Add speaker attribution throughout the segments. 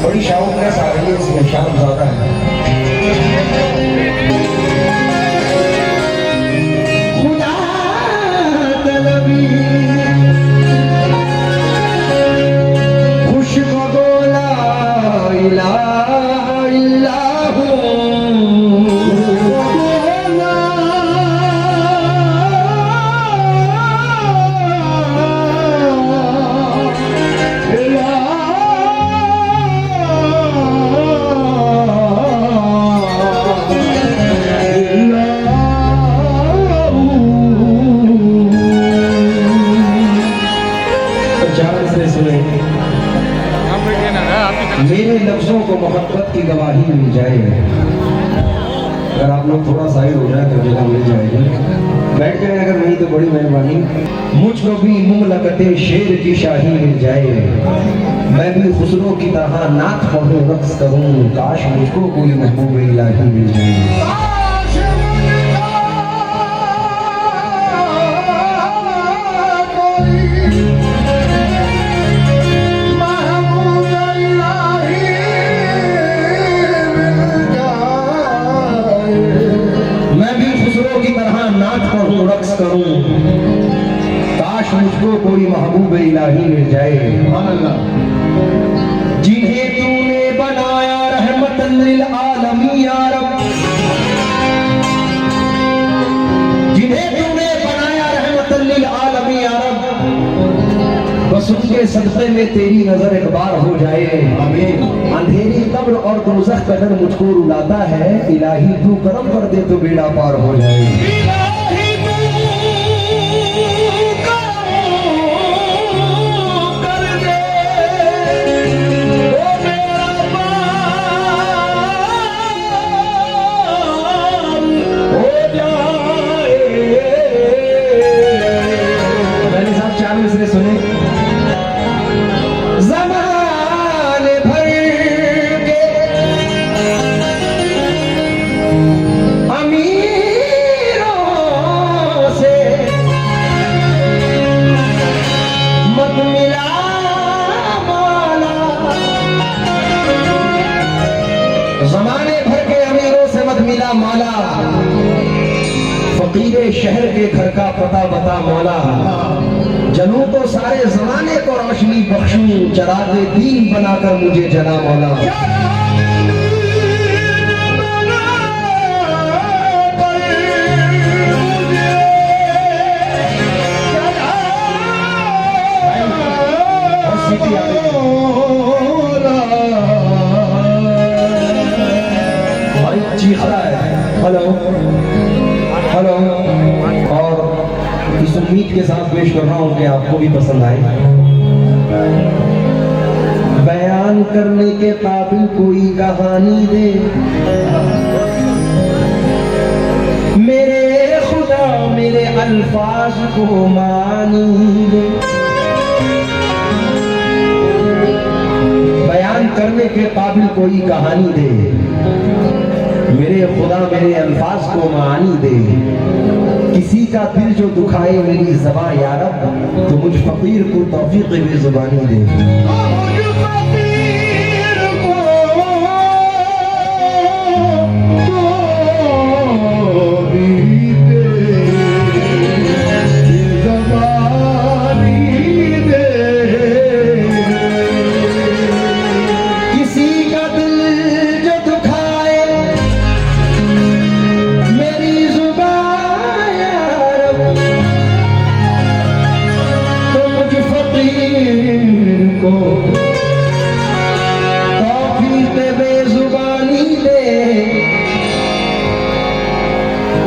Speaker 1: बड़ी शाउकनेस आ रही है इसमें, शाम ज्यादा है। खुदा तलबी खुश को बोला इलाहा इल्लाहु मेरे लफ्जों को मोहब्बत की गवाही मिल जाए। अगर आप लोग थोड़ा साइड हो जाए तो जगह मिल जाएगी, बैठ जाए अगर नहीं तो बड़ी मेहरबानी। मुझको भी मुमलकते शेर की शाही मिल जाए, मैं भी खुसरो की तरह नात पढ़ूं रक्स करूं, काश मुझको कोई महबूब इलाही मिल जाए। रक्स करूं, काश मुझको कोई महबूब इलाही मिल जाए। जिन्हें तूने बनाया रहमतन लिल आलमीन या रब, जिन्हें तूने बनाया रहमतन लिल आलमीन या रब, बस उनके सदक़े में तेरी नजर एक बार हो जाए। अंधेरी कब्र और दोज़ख का डर मुझको रुलाता है, इलाही तू करम कर दे तो बेड़ा पार हो जाए। सुने ज़माने भर के अमीरों से मत मिला मौला, ज़माने भर के अमीरों से मत मिला मौला, फकीरे शहर के घर का पता बता मौला, जलूं तो सारे जमाने को रोशनी बख्शूं, चरागे दीन बनाकर मुझे जला मौला। भाई चीख रहा है, हेलो हेलो, और इस उम्मीद के साथ पेश कर रहा हूं कि आपको भी पसंद आए। बयान करने के काबिल कोई कहानी दे, मेरे खुदा मेरे अल्फाज को मानी दे। बयान करने के काबिल कोई कहानी दे, मेरे खुदा मेरे अल्फाज को मानी दे। किसी का दिल जो दुखाए मेरी ज़बां या रब, तो मुझ फकीर को तौफीक बेज़ुबानी दे।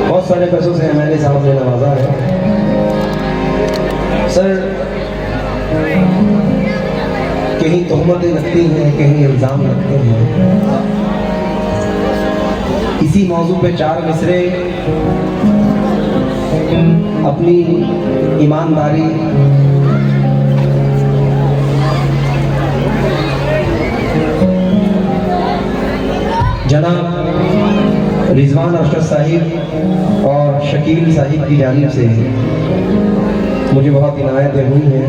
Speaker 1: बहुत सारे पैसों से एमएलए साहब ने नवाजा है। सर, कहीं तोहमतें लगती हैं, कहीं इल्जाम लगते हैं। इसी मौजू पे चार मिसरे अपनी ईमानदारी, जनाब रिजवान अरशद साहिब और शकील साहिब की जानिब से मुझे बहुत इनायतें हुई हैं।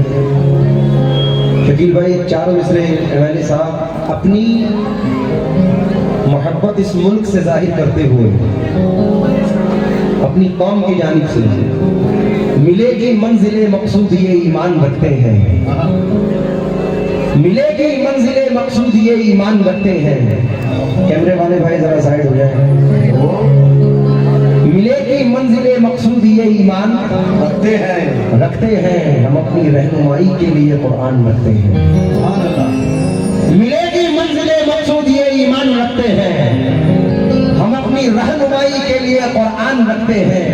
Speaker 1: शकील भाई चारों मिसरे एमएलए साहब अपनी मोहब्बत इस मुल्क से जाहिर करते हुए अपनी कौम की जानिब से मिलेगी मंजिले मकसूद ये ईमान रखते हैं, मिलेगी मंजिले मकसूद ये ईमान रखते हैं। कैमरे वाले भाई जरा साइड हो जाए। मिलेगी मंजिले मकसूद ये ईमान रखते हैं हम अपनी रहनुमाई के लिए कुरान रखते हैं। मिलेगी मंजिले मकसूद ये ईमान रखते हैं हम अपनी रहनुमाई के लिए कुरान रखते हैं।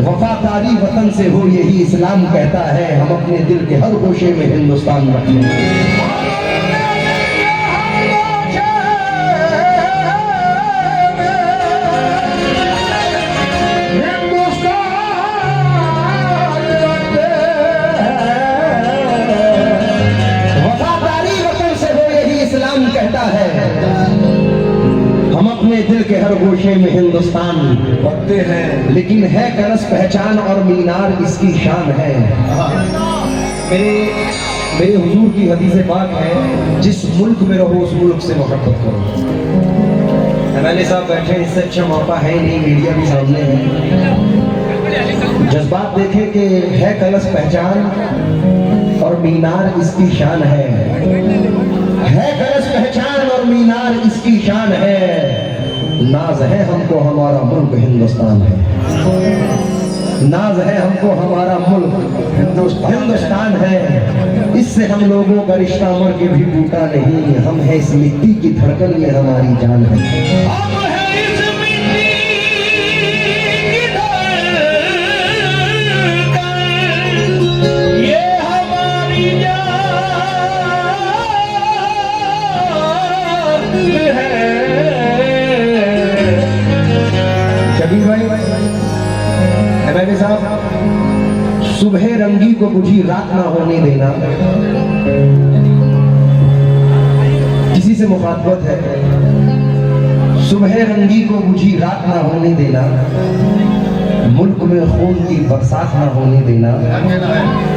Speaker 1: वफादारी वतन से हो यही इस्लाम कहता है, हम अपने दिल के हर गोशे में हिंदुस्तान रखते हैं। दिल के हर गोशे में हिंदुस्तान रखते हैं, लेकिन है कलश पहचान और मीनार इसकी शान है। मेरे हुजूर की हदीस पाक है, जिस मुल्क में रहो उस मुल्क से मोहब्बत करो। एमएलए साहब बैठे, इससे अच्छा मौका है नहीं, मीडिया भी सामने है। जज्बात देखें कि है कलश पहचान और मीनार इसकी शान है कलश पहचान और मीनार इसकी शान है। नाज है हमको हमारा मुल्क हिंदुस्तान है, नाज है हमको हमारा मुल्क हिंदुस्तान है। इससे हम लोगों का रिश्ता मर के भी टूटा नहीं, हम है इस मिट्टी की धड़कन, ये हमारी जान है। एमएलए साहब, सुबह रंगी को बुझी रात ना होने देना, किसी से मुखातबत है। सुबह रंगी को बुझी रात ना होने देना, मुल्क में खून की बरसात ना होने देना।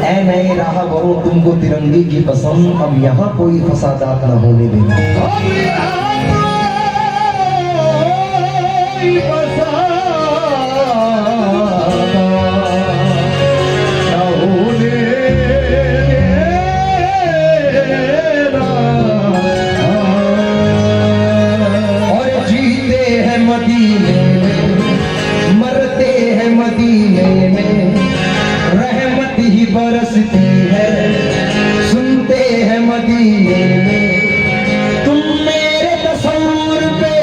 Speaker 1: ऐ नए राह बरो तुमको तिरंगे की कसम, अब यहाँ कोई फसादात ना होने देना। बरसती है सुनते हैं मदीने में, तुम मेरे तस्वीर पे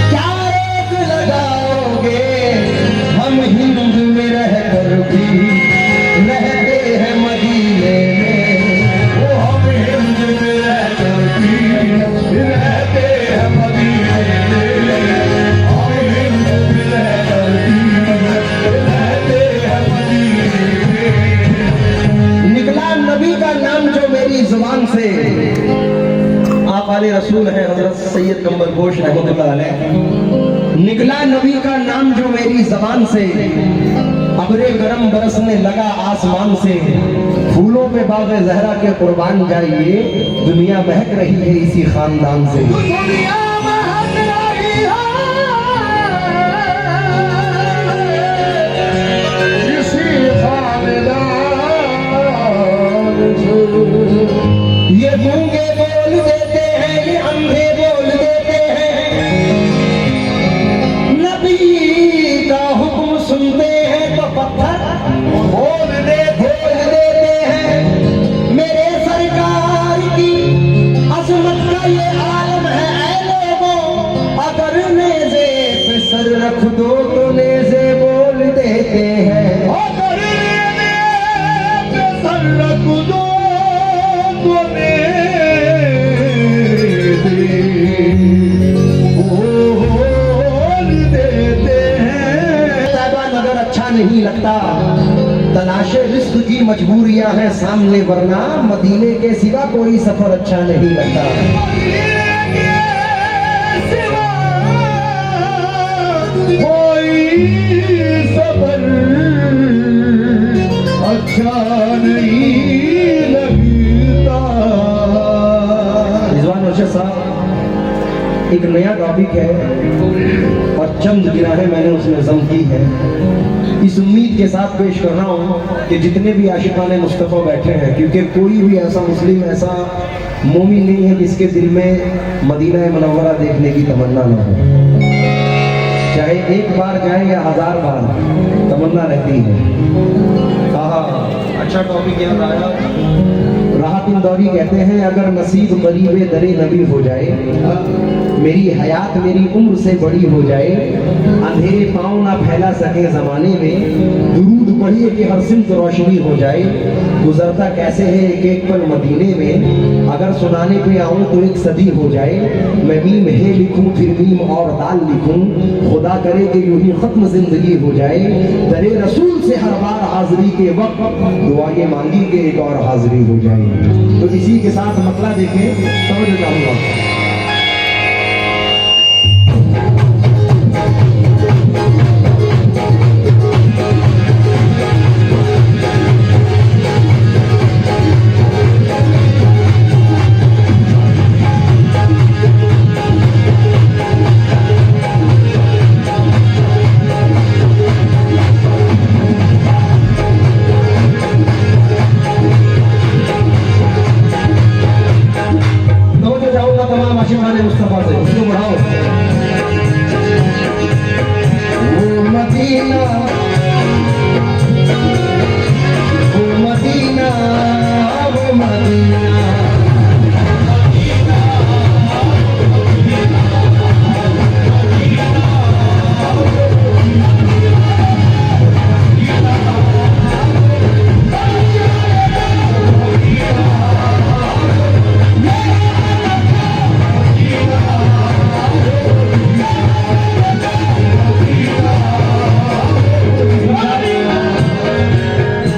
Speaker 1: क्या रोक लगाओगे? हम हिंद में रह कर भी रहते हैं मदीने में, वो हम हिंद में रह कर भी रहते हैं मदीने में, हम हिंद में रह कर भी रहते हैं मदीने में। निकला नबी का नाम जो मेरी जुबान से, आप आले रसूल हैं हजरत सैयद कमर गोश रहमतुल्लाह अलैह। निकला नबी का नाम जो मेरी जुबान से, अबरे गरम बरसने लगा आसमान से। फूलों पे बाग़े ज़हरा के कुर्बान जाइए, दुनिया महक रही है इसी खानदान से। ये गूंगे बोल देते हैं, ये अंधे बोल देते हैं, नबी का हुक्म सुनते हैं तो पत्थर बोल देते हैं। मेरे सरकार की अजमत का ये आलम है, ऐ लोगों अगर नेज़े पे सर रख दो तो नेज़े बोल देते हैं, अगर नेज़े पे सर रख दो नहीं लगता। तलाशे रिस्क की मजबूरियां हैं सामने, वरना मदीने के सिवा कोई सफर अच्छा नहीं लगता। एक नया टॉपिक है और चंद गिराहें मैंने उसमें जम की है। इस उम्मीद के साथ पेश कर रहा हूँ कि जितने भी आशिकाने मुस्तफ़ा बैठे हैं, क्योंकि कोई भी ऐसा मुस्लिम, ऐसा मोमिन नहीं है जिसके दिल में मदीना मुनव्वरा देखने की तमन्ना न हो। चाहे एक बार जाए या 1000 बार, तमन्ना रहती है। अच्छा टॉपिक याद आया। राहत इंदौरी कहते हैं, अगर नसीब करीबे दरे नबी हो जाए, मेरी हयात मेरी उम्र से बड़ी हो जाए, अंधेरे पाँव ना फैला सके जमाने में, दुरूद पढ़िए कि हर सिमत रोशनी हो जाए, गुजरता कैसे है एक एक पल मदीने में, अगर सुनाने पे आऊं तो एक सदी हो जाए, मैं मीम है लिखूं फिर मीम और दाल लिखूं, खुदा करे कि यूं ही खत्म जिंदगी हो जाए, दरे रसूल से हर बार हाजिरी के वक्त दुआएं मांगी कि एक और हाजिरी हो जाए। तो इसी के साथ मतला देखें, समझ जाऊंगा। मुस्तफा से उसको बढ़ाओ। वो मदीना, वो मदीना, वो मदीना,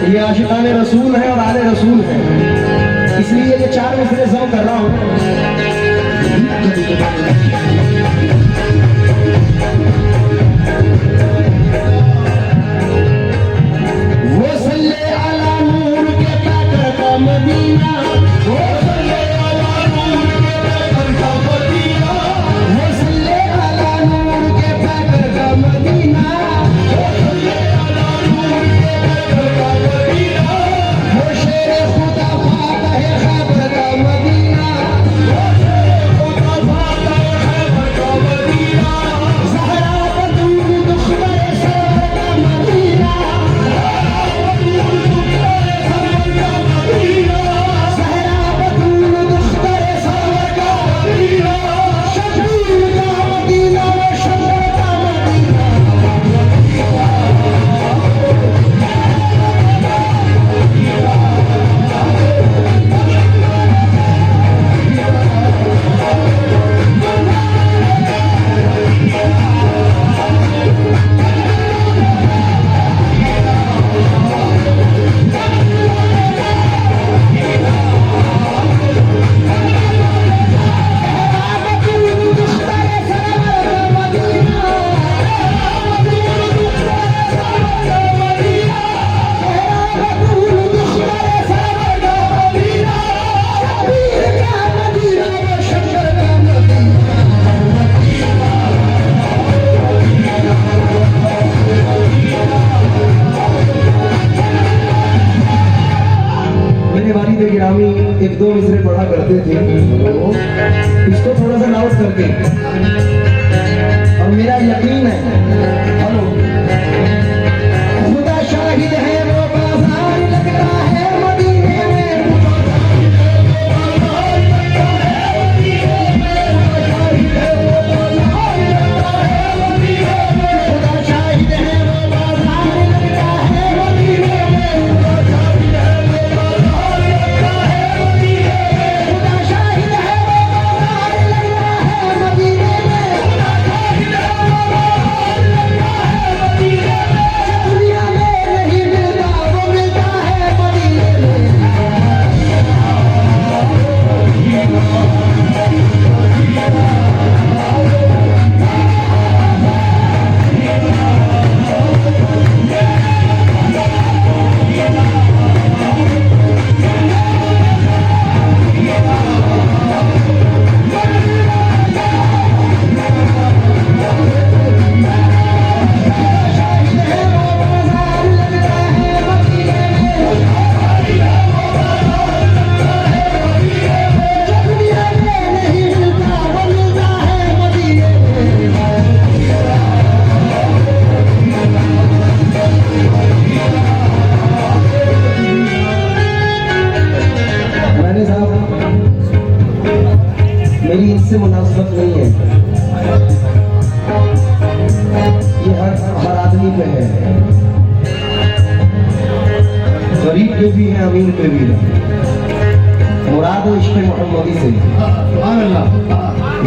Speaker 1: ये आशिकाने रसूल है और आले रसूल है, इसलिए ये 4 मिसरे जम कर रहा हूं। वो सल्ले अला नूर के पैकर का मदीना, वो सल्ले अला नूर के पैकर का मदीना, वो सल्ले अला नूर के पैकर का मदीना, वो सल्ले अला नूर के पैकर का मदीना, वो शेरे खुदा फाता है खैबर का मदीना, वो शेरे खुदा फाता है खैबर का मदीना, ज़हरा बतूल दुश्मन सरवर का मदीना, ज़हरा बतूल दुश्मन सरवर का मदीना, शबीर का मदीना, वो शंकर का मदीना। गिरामी 1-2 मिसरे पढ़ा करते थे, इसको थोड़ा सा लाउड करके, और मेरा यकीन है, हेलो, खुदा शाहिद है वो बाजार लगता है मदीने में, खुदा शाहिद है वो बाजार लगता है मदीने में, खुदा शाहिद है वो बाजार लगता है मदीने में, खुदा शाहिद है वो बाजार लगता है मदीने में, खुदा शाहिद है वो बाजार लगता है मदीने में, खुदा शाहिद है वो बाजार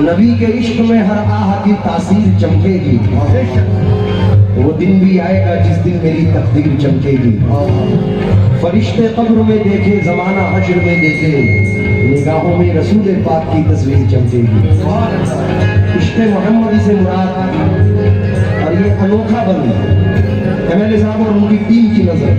Speaker 1: नबी के इश्क में हर आह की तासीर चमकेगी। वो दिन भी आएगा जिस दिन मेरी तकदीर चमकेगी। फरिश्ते कब्र में देखे, जमाना हश्र में देखे, निगाहों में रसूल पाक की तस्वीर चमकेगी। इश्क़ मोहम्मदी से मुराद और ये अनोखा बन MLA साहब और उनकी टीम की नजर।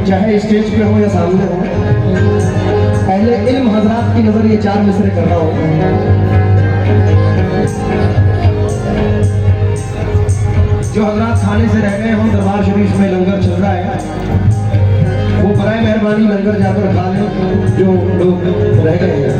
Speaker 1: चाहे स्टेज पे हो या सामने हो, पहले इल्म हजरात की नजर ये चार मिसरे कर रहा हो। जो हजरात खाने से रह गए हों, दरबार शरीफ में लंगर चल रहा है, वो बराए मेहरबानी लंगर जाकर खा लें जो लोग रह गए हैं।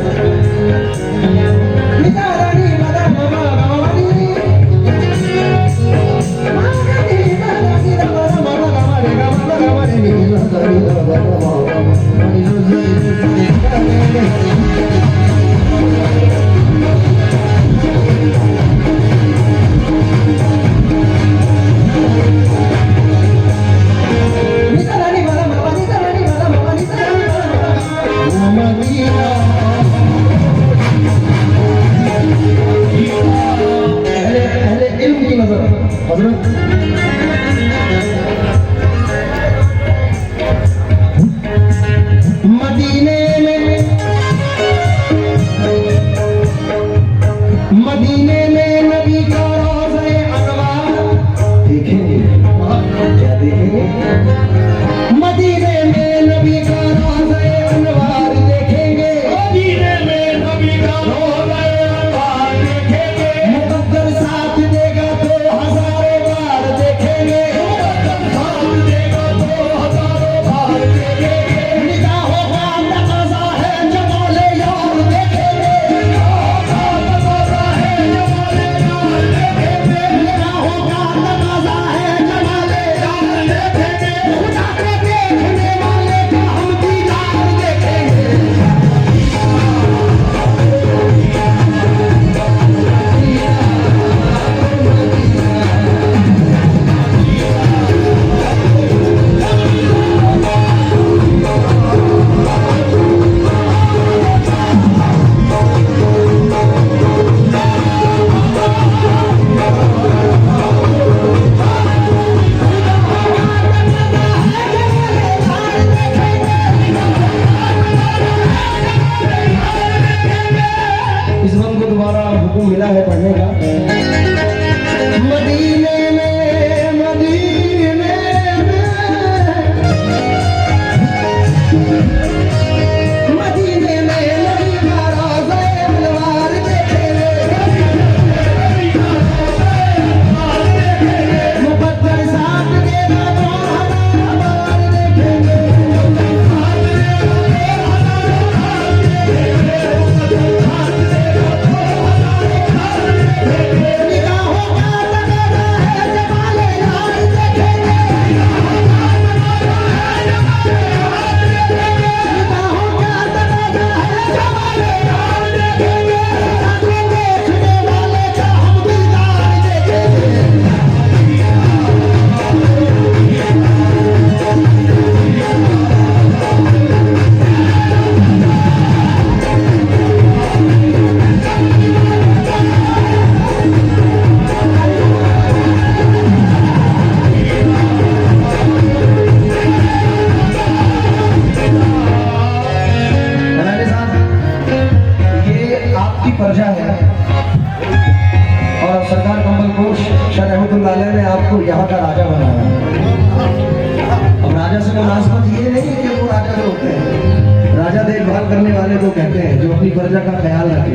Speaker 1: वाले को कहते हैं, जो अपनी प्रजा का ख्याल रखे।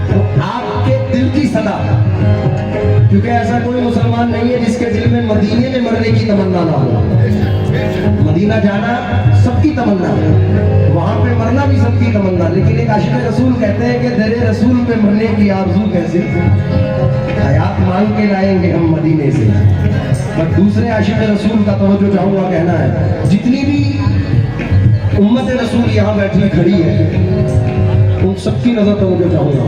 Speaker 1: तो आपके दिल की सदा, क्योंकि ऐसा कोई मुसलमान नहीं है जिसके दिल में मदीने में मरने की तमन्ना ना हो। मदीना जाना सबकी तमन्ना है, वहां पे मरना भी सबकी तमन्ना, लेकिन एक आशिक रसूल कहते हैं कि दरे रसूल पे मरने की आरज़ू कैसे, हयात मांग के लाएंगे हम मदीने से। बट दूसरे आशिक रसूल का तवज्जो चाहूंगा कहना है, जितनी भी उम्मत रसूल यहाँ बैठी खड़ी है, उन सबकी नजर तवज्जो चाहूंगा।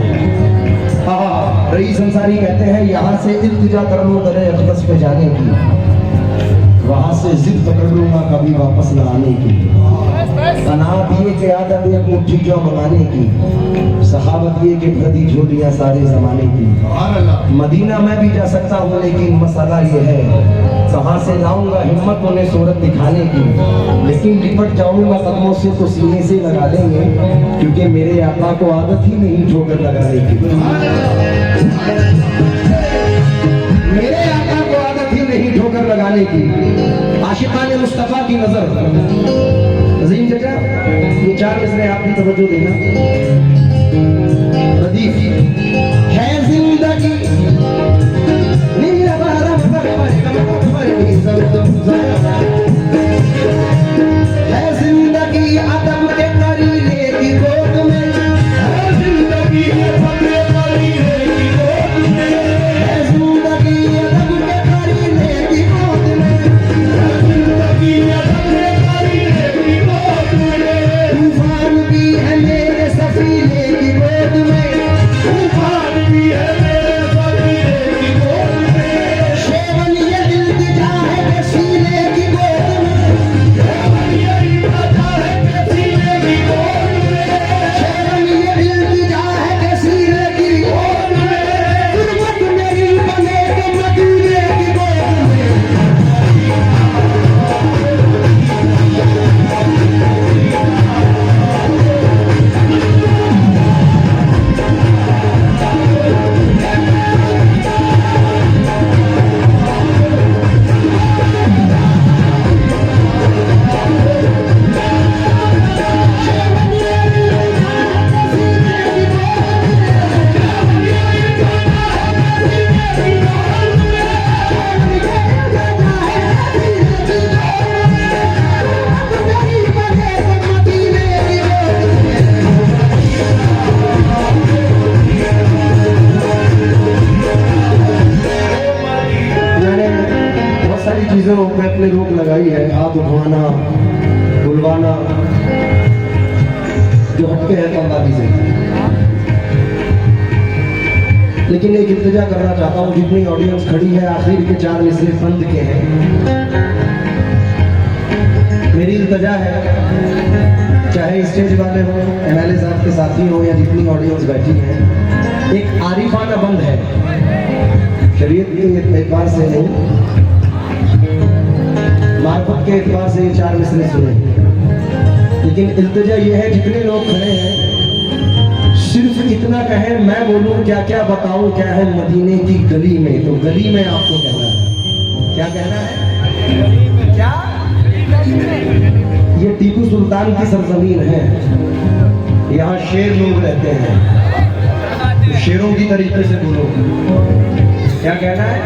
Speaker 1: हाँ, रईस अंसारी कहते हैं, यहाँ से इल्तिजा कर लो दरे अक़दस पे जाने की, वहां से जिद पकड़ लूंगा कभी वापस न आने की। अनाथ ये के आदत एक मुट्ठी जो मंगाने की, सहाबत ये के भरती झोलियां सारे जमाने की। मदीना में भी जा सकता हूँ, लेकिन मसला ये है कहाँ से लाऊंगा हिम्मत उन्हें सूरत दिखाने की। लेकिन लिपट जाऊंगा कदमों से तो सीने से लगा लेंगे, क्योंकि मेरे आका को आदत ही नहीं ठोकर लगाने की। मेरे आका को आदत ही नहीं ठोकर लगाने की। आशिकाने मुस्तफा की नजर। अजीम चाचा, ये 4 मिसरे आपकी तवज्जो देना। रदीफ है जिंदगी है जिंदगी अदब के करीने की गोद में, है जिंदगी अदब के करीने की गोद में, है जिंदगी अदब के करीने की गोद में, है जिंदगी अदब के करीने की गोद में। तूफान भी है मेरे सफीने की गोद में, तूफान भी है मेरे सफीने की गोद में। शेवन ये इल्तिजा है कि सीने की गोद में, शेवन ये इल्तिजा है कि सीने की गोद में, शेवन ये इल्तिजा है कि सीने की गोद में। गुरबत मेरी बने तो मदीने की गोद में। चीजों पे अपने रोक लगाई है, हाथ उठवाना, बुलवाना, जो हटके है कमबादी से। लेकिन एक इल्तिजा करना चाहता हूँ, जितनी ऑडियंस खड़ी है, आखिर के 4 मिसरे फंद के हैं। मेरी इल्तिजा है, चाहे स्टेज वाले हो, एमएलए साहब के साथी हो, या जितनी ऑडियंस बैठी है, एक आरिफाना बंद है, शरीयत के एतबार से नहीं, मार्फत के एतबार से ये 4 मिसरे सुने। लेकिन इल्तिजा ये है, जितने लोग खड़े हैं, सिर्फ इतना कहें, मैं बोलूं क्या क्या बताऊं क्या है मदीने की गली में। तो गली में आपको कहना है, क्या कहना है, क्या? ये टीपू सुल्तान की सरजमीन है, यहाँ शेर लोग रहते हैं, तो शेरों की तरीके से बोलो, क्या कहना है?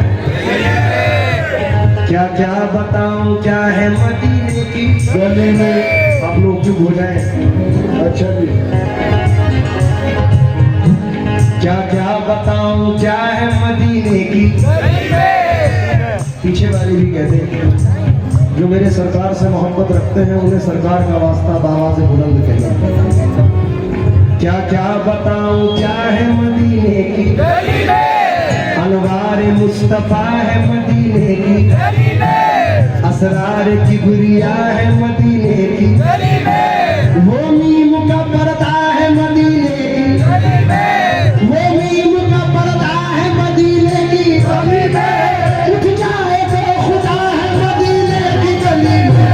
Speaker 1: क्या क्या बताऊं क्या है मदीने की गली में। आप लोग चुप हो जाए। अच्छा जी, क्या क्या बताऊं क्या है मदीने की गली में। पीछे वाले भी कहते हैं, जो मेरे सरकार से मोहब्बत रखते हैं, उन्हें सरकार का वास्ता बाबा से बुलंद कहना। क्या क्या बताऊं क्या है मदीने की गली में, अनवार मुस्तफा है मदीने की गली में, असरार की गुरिया है मदीने की गली में, वो मीम का पर्दा है मदीने की गली में, वो मीम का पर्दा है मदीने की गली में, उठ जाए तो खुदा है मदीने की गली में।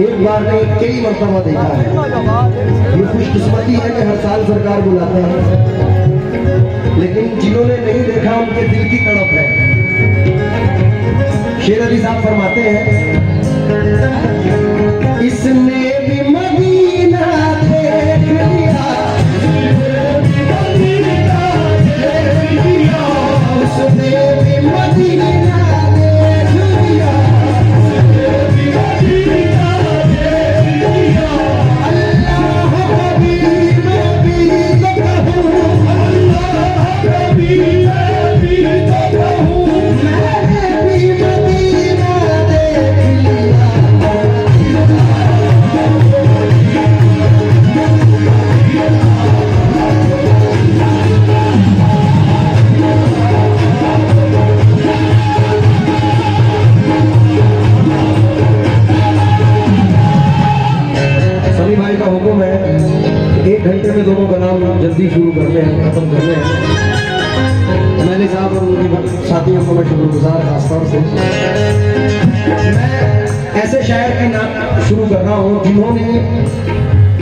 Speaker 1: एक बार नहीं कई मरतबा देखा है। ये खुशकिस्मती है कि हर साल सरकार बुलाते हैं, लेकिन जिन्होंने नहीं देखा उनके दिल की तड़प है। शेर अली साहब फरमाते हैं, इसने भी मदीना देख लिया, उसने भी मदीना देख लिया, अल्लाह कभी मैं भी तो कहूँ, अल्लाह कभी मैं भी तो कहूँ, मैंने भी मदीना देख लिया। सभी भाई का हुक्म है, 1 घंटे में दोनों का नाम जल्दी शुरू करते हैं, खत्म करते हैं। मैंने साहब और उनके साथियों को मैं शुक्रगुजार खासतौर से। मैं ऐसे शायर के नाम शुरू कर रहा हूँ जिन्होंने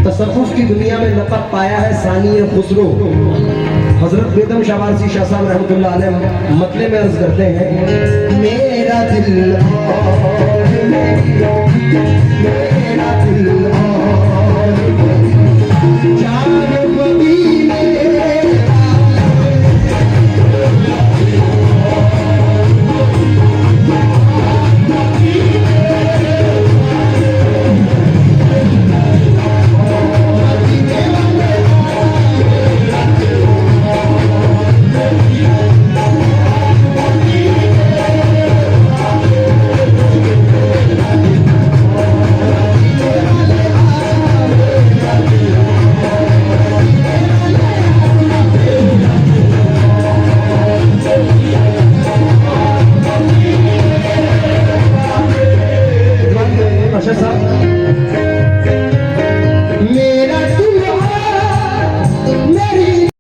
Speaker 1: तसव्वुफ की दुनिया में लक़ब पाया है सानी खुसरो। हजरत बेगम शाबाजी शाह साहब रहमतुल्लाह अलैह मतले में अर्ज करते हैं, मेरा दिल और मेरी